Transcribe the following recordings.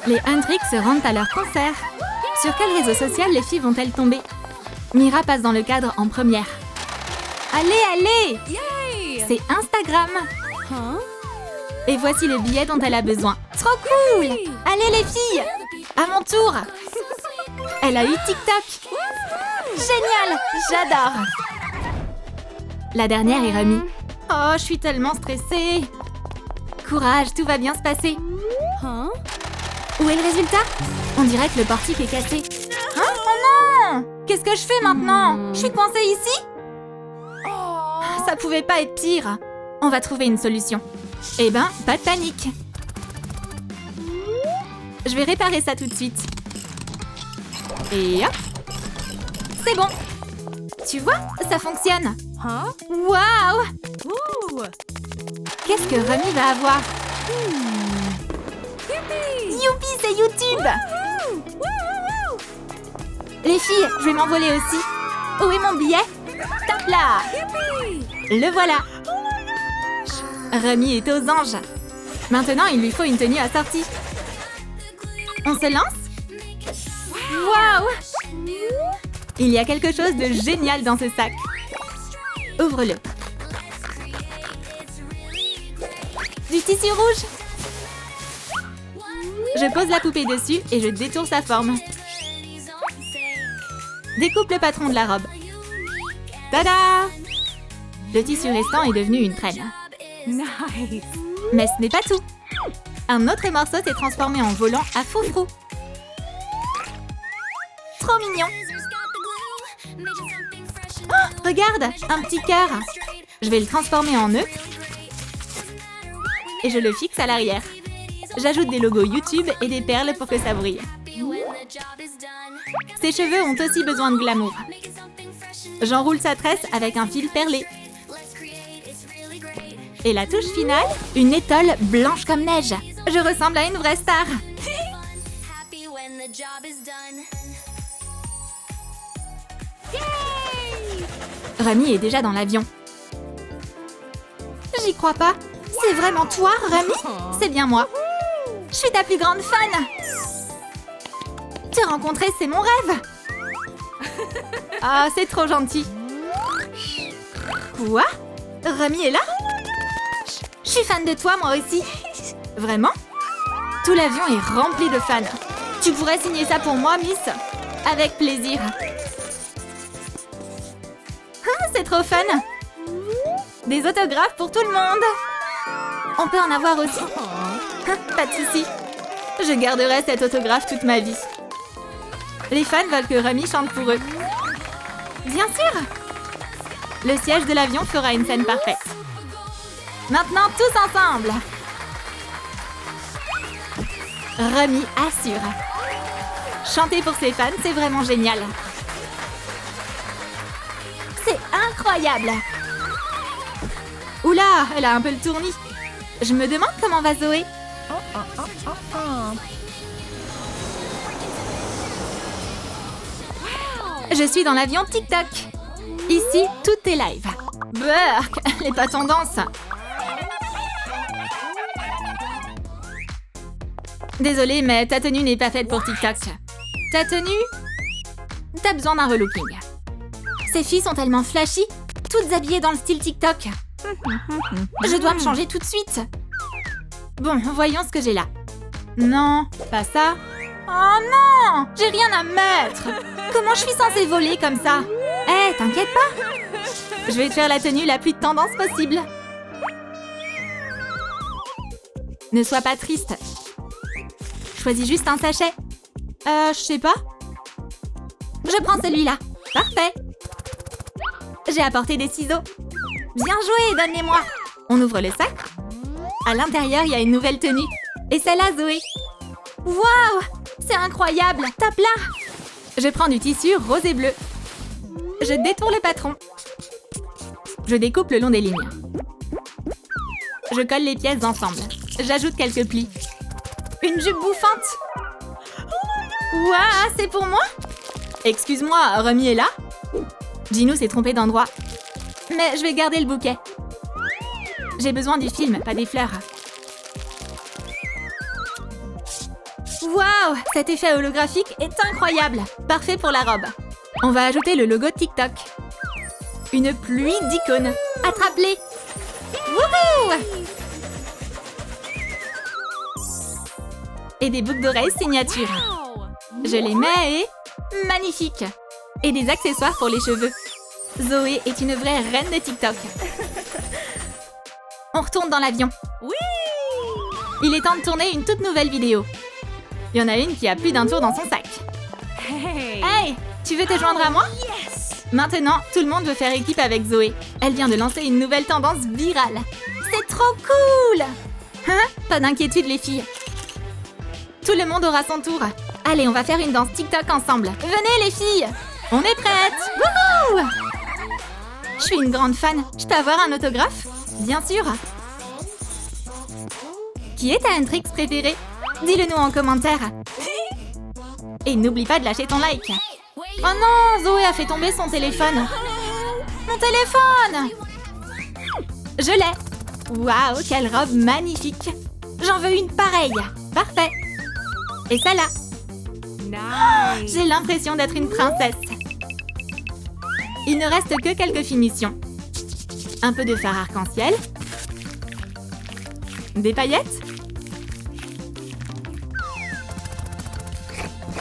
Les Hendrix se rendent à leur concert. Sur quel réseau social les filles vont-elles tomber? Mira passe dans le cadre en première. Allez, allez! C'est Instagram. Et voici le billet dont elle a besoin. Trop cool! Allez les filles! À mon tour! Elle a eu TikTok. Génial! J'adore! La dernière est remise. Oh, je suis tellement stressée. Courage, tout va bien se passer. Où est le résultat? On dirait que le portique est cassé. Hein? Oh non! Qu'est-ce que je fais maintenant? Je suis coincée ici? Ça pouvait pas être pire. On va trouver une solution. Eh ben, pas de panique. Je vais réparer ça tout de suite. Et hop! C'est bon! Tu vois, ça fonctionne. Waouh! Qu'est-ce que Remy va avoir? Youpi, c'est YouTube! Les filles, je vais m'envoler aussi. Où est mon billet? Tape là! Le voilà! Remy est aux anges. Maintenant, il lui faut une tenue assortie. On se lance? Waouh! Il y a quelque chose de génial dans ce sac. Ouvre-le. Du tissu rouge. Je pose la poupée dessus et je détourne sa forme. Découpe le patron de la robe. Tada! Le tissu restant est devenu une traîne. Nice. Mais ce n'est pas tout. Un autre morceau s'est transformé en volant à froufrou. Trop mignon. Oh, regarde, un petit cœur. Je vais le transformer en nœud. Et je le fixe à l'arrière. J'ajoute des logos YouTube et des perles pour que ça brille. Ses cheveux ont aussi besoin de glamour. J'enroule sa tresse avec un fil perlé. Et la touche finale, une étole blanche comme neige. Je ressemble à une vraie star. Remy est déjà dans l'avion. J'y crois pas. C'est vraiment toi, Remy? C'est bien moi. Je suis ta plus grande fan. Te rencontrer, c'est mon rêve. Ah, c'est trop gentil. Quoi? Remy est là? Je suis fan de toi, moi aussi. Vraiment? Tout l'avion est rempli de fans. Tu pourrais signer ça pour moi, Miss? Avec plaisir. Ah, c'est trop fun. Des autographes pour tout le monde. On peut en avoir aussi? Pas de souci. Je garderai cet autographe toute ma vie. Les fans veulent que Remy chante pour eux. Bien sûr! Le siège de l'avion fera une scène parfaite. Maintenant, tous ensemble! Remy assure. Chanter pour ses fans, c'est vraiment génial. C'est incroyable! Oula, elle a un peu le tournis. Je me demande comment va Zoé. Je suis dans l'avion TikTok. Ici, tout est live. Burk, elle est pas tendance. Désolée, mais ta tenue n'est pas faite pour TikTok. Ta tenue? T'as besoin d'un relooking. Ces filles sont tellement flashy, toutes habillées dans le style TikTok. Je dois me changer tout de suite. Bon, voyons ce que j'ai là. Non, pas ça. Oh non! J'ai rien à mettre! Comment je suis censée voler comme ça? Eh, t'inquiète pas! Je vais te faire la tenue la plus tendance possible. Ne sois pas triste. Choisis juste un sachet. Je sais pas. Je prends celui-là. Parfait. J'ai apporté des ciseaux. Bien joué, donne-les-moi. On ouvre le sac. À l'intérieur, il y a une nouvelle tenue. Et celle-là, Zoé. Waouh! C'est incroyable! Tape là! Je prends du tissu rose et bleu. Je détourne le patron. Je découpe le long des lignes. Je colle les pièces ensemble. J'ajoute quelques plis. Une jupe bouffante! Waouh, c'est pour moi? Excuse-moi, Remy est là? Ginou s'est trompé d'endroit. Mais je vais garder le bouquet. J'ai besoin du film, pas des fleurs. Waouh, cet effet holographique est incroyable. Parfait pour la robe. On va ajouter le logo TikTok. Une pluie d'icônes. Attrape-les. Wouhou! Et des boucles d'oreilles signature. Je les mets et... magnifique! Et des accessoires pour les cheveux. Zoé est une vraie reine de TikTok. On retourne dans l'avion. Oui! Il est temps de tourner une toute nouvelle vidéo. Il y en a une qui a plus d'un tour dans son sac. Hey! Tu veux te joindre à moi? Maintenant, tout le monde veut faire équipe avec Zoé. Elle vient de lancer une nouvelle tendance virale. C'est trop cool! Hein? Pas d'inquiétude les filles. Tout le monde aura son tour. Allez, on va faire une danse TikTok ensemble. Venez les filles! On est prêtes! Wouhou! Je suis une grande fan. Je peux avoir un autographe? Bien sûr. Qui est ta Hendrix préférée? Dis-le nous en commentaire. Et n'oublie pas de lâcher ton like. Oh non, Zoé a fait tomber son téléphone. Mon téléphone! Je l'ai. Waouh, quelle robe magnifique. J'en veux une pareille. Parfait. Et ça là. Oh, j'ai l'impression d'être une princesse. Il ne reste que quelques finitions. Un peu de fard arc-en-ciel. Des paillettes.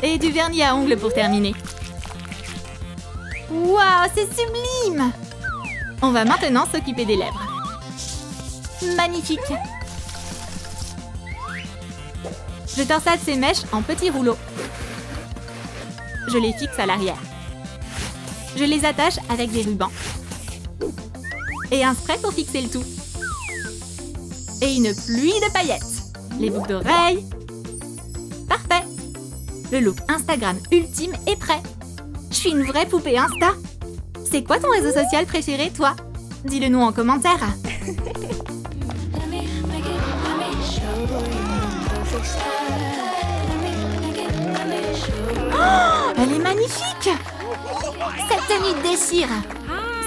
Et du vernis à ongles pour terminer. Waouh, c'est sublime! On va maintenant s'occuper des lèvres. Magnifique! Je torsade ces mèches en petits rouleaux. Je les fixe à l'arrière. Je les attache avec des rubans. Et un spray pour fixer le tout. Et une pluie de paillettes. Les boucles d'oreilles. Parfait! Le look Instagram ultime est prêt. Je suis une vraie poupée Insta. C'est quoi ton réseau social préféré, toi? Dis-le nous en commentaire. Oh, elle est magnifique! Cette tenue déchire.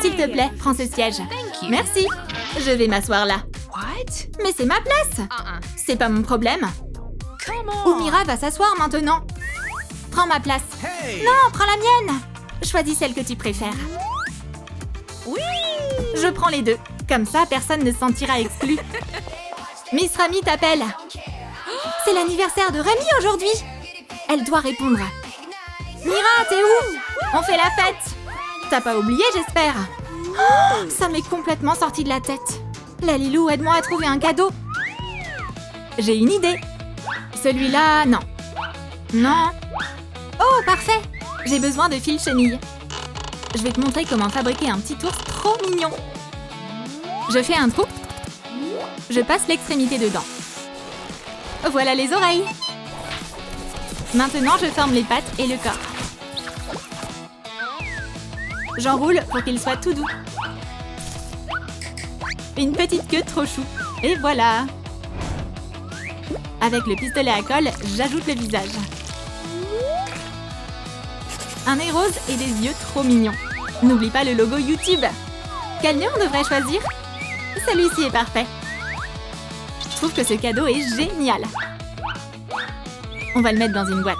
S'il te plaît, prends ce siège. Merci. Je vais m'asseoir là. Mais c'est ma place. C'est pas mon problème. Où Mira va s'asseoir maintenant. Prends ma place. Non, prends la mienne. Choisis celle que tu préfères. Oui. Je prends les deux. Comme ça, personne ne se sentira exclu. Miss Rami t'appelle. C'est l'anniversaire de Rami aujourd'hui. Elle doit répondre. Mira, t'es où? On fait la fête. T'as pas oublié, j'espère. Oh, ça m'est complètement sorti de la tête. Lalilou, aide-moi à trouver un cadeau. J'ai une idée. Celui-là, non. Non. Oh, parfait. J'ai besoin de fil chenille. Je vais te montrer comment fabriquer un petit ours trop mignon. Je fais un trou. Je passe l'extrémité dedans. Voilà les oreilles. Maintenant, je forme les pattes et le corps. J'enroule pour qu'il soit tout doux. Une petite queue trop chou. Et voilà. Avec le pistolet à colle, j'ajoute le visage. Un nez rose et des yeux trop mignons. N'oublie pas le logo YouTube. Quel nœud on devrait choisir? Celui-ci est parfait. Je trouve que ce cadeau est génial. On va le mettre dans une boîte.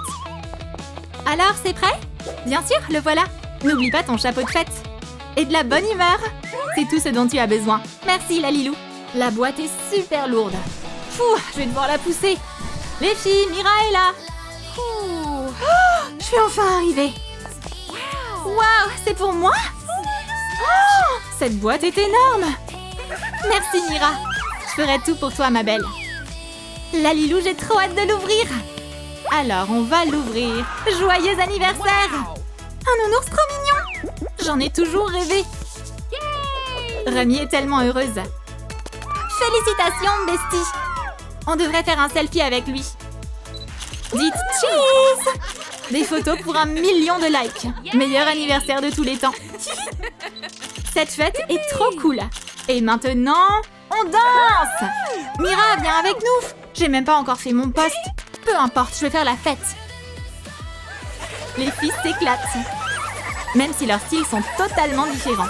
Alors, c'est prêt? Bien sûr, le voilà. N'oublie pas ton chapeau de fête. Et de la bonne humeur. C'est tout ce dont tu as besoin. Merci, Lalilou. La boîte est super lourde. Fou, je vais devoir la pousser. Les filles, Mira est là. Oh, je suis enfin arrivée. Waouh, c'est pour moi? Oh, cette boîte est énorme. Merci, Mira. Je ferai tout pour toi, ma belle. Lalilou, j'ai trop hâte de l'ouvrir. Alors, on va l'ouvrir. Joyeux anniversaire! Un nounours trop mignon! J'en ai toujours rêvé. Rami est tellement heureuse. Félicitations, bestie! On devrait faire un selfie avec lui. Dites cheese! Des photos pour 1 million de likes. Meilleur anniversaire de tous les temps. Cette fête est trop cool. Et maintenant, on danse! Mira, viens avec nous! J'ai même pas encore fait mon post. Peu importe, je vais faire la fête. Les filles s'éclatent. Même si leurs styles sont totalement différents.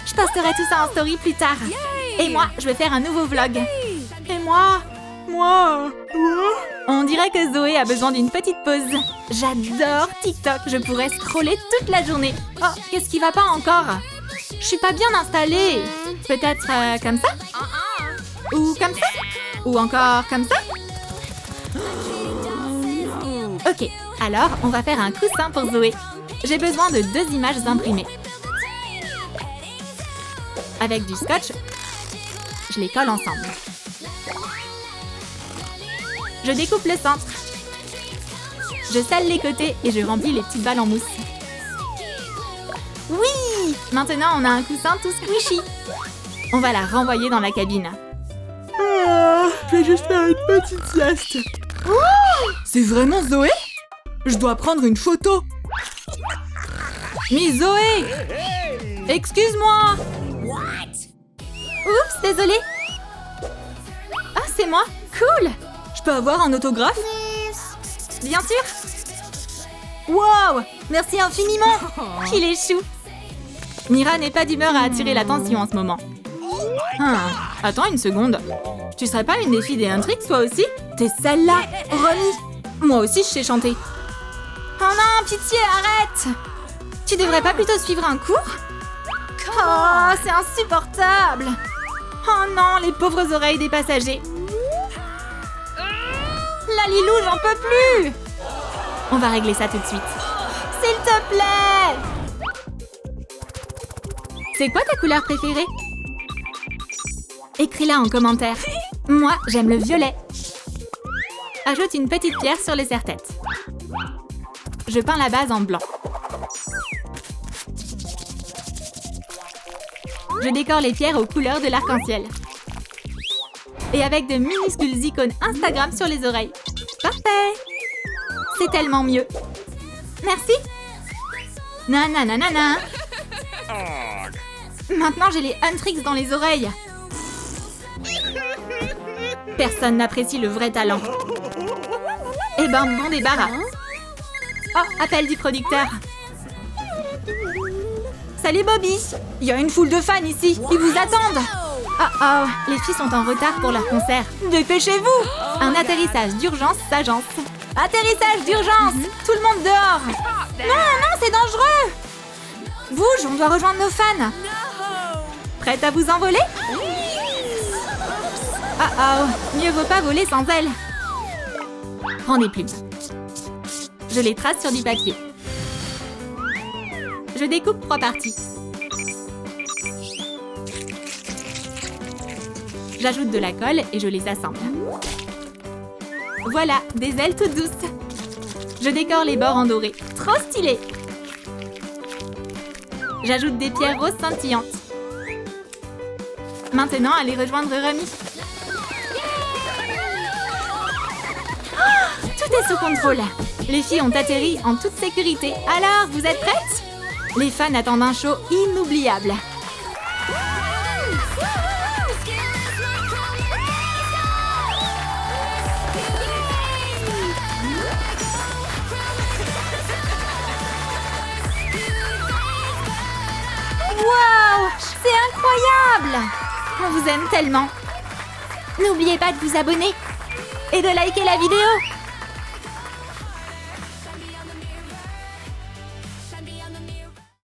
Je posterai tout ça en story plus tard. Et moi, je vais faire un nouveau vlog. Et moi, Arrête-moi! On dirait que Zoé a besoin d'une petite pause. J'adore TikTok, je pourrais scroller toute la journée. Oh, qu'est-ce qui va pas encore? Je suis pas bien installée. Peut-être comme ça? Ou comme ça? Ou encore comme ça? Ok, alors on va faire un coussin pour Zoé. J'ai besoin de 2 images imprimées. Avec du scotch, je les colle ensemble. Je découpe le centre. Je scelle les côtés et je remplis les petites balles en mousse. Oui! Maintenant, on a un coussin tout squishy. On va la renvoyer dans la cabine. Je vais juste faire une petite sieste. C'est vraiment Zoé? Je dois prendre une photo. Mais Zoé! Excuse-moi! Oups, désolée. Ah, c'est moi. Cool! Je peux avoir un autographe? Bien sûr. Wow! Merci infiniment. Il est chou. Mira n'est pas d'humeur à attirer l'attention en ce moment. Attends une seconde. Tu serais pas une des filles des Huntrix, toi aussi? T'es celle-là, Romy. Moi aussi, je sais chanter. Oh non, pitié, arrête! Tu devrais pas plutôt suivre un cours? Oh, c'est insupportable! Oh non, les pauvres oreilles des passagers. Lalilou, j'en peux plus! On va régler ça tout de suite. S'il te plaît! C'est quoi ta couleur préférée? Écris-la en commentaire. Moi, j'aime le violet. Ajoute une petite pierre sur le serre-tête. Je peins la base en blanc. Je décore les pierres aux couleurs de l'arc-en-ciel. Et avec de minuscules icônes Instagram sur les oreilles. Parfait! C'est tellement mieux. Merci! Nananana! Maintenant, j'ai les Huntrix dans les oreilles. Personne n'apprécie le vrai talent. Eh ben, bon débarras. Oh, appel du producteur. Salut Bobby! Il y a une foule de fans ici. Ils vous attendent. Oh, les filles sont en retard pour leur concert. Dépêchez-vous! Un atterrissage d'urgence s'agence. Atterrissage d'urgence! Tout le monde dehors! Non, c'est dangereux! Bouge, on doit rejoindre nos fans. Prête à vous envoler? Mieux vaut pas voler sans elles. Prends des plumes. Je les trace sur du papier. Je découpe 3 parties. J'ajoute de la colle et je les assemble. Voilà, des ailes toutes douces. Je décore les bords en doré. Trop stylé! J'ajoute des pierres roses scintillantes. Maintenant, allez rejoindre Romy. Tout est sous contrôle. Les filles ont atterri en toute sécurité. Alors, vous êtes prêtes? Les fans attendent un show inoubliable. Waouh! C'est incroyable! On vous aime tellement. N'oubliez pas de vous abonner et de liker la vidéo.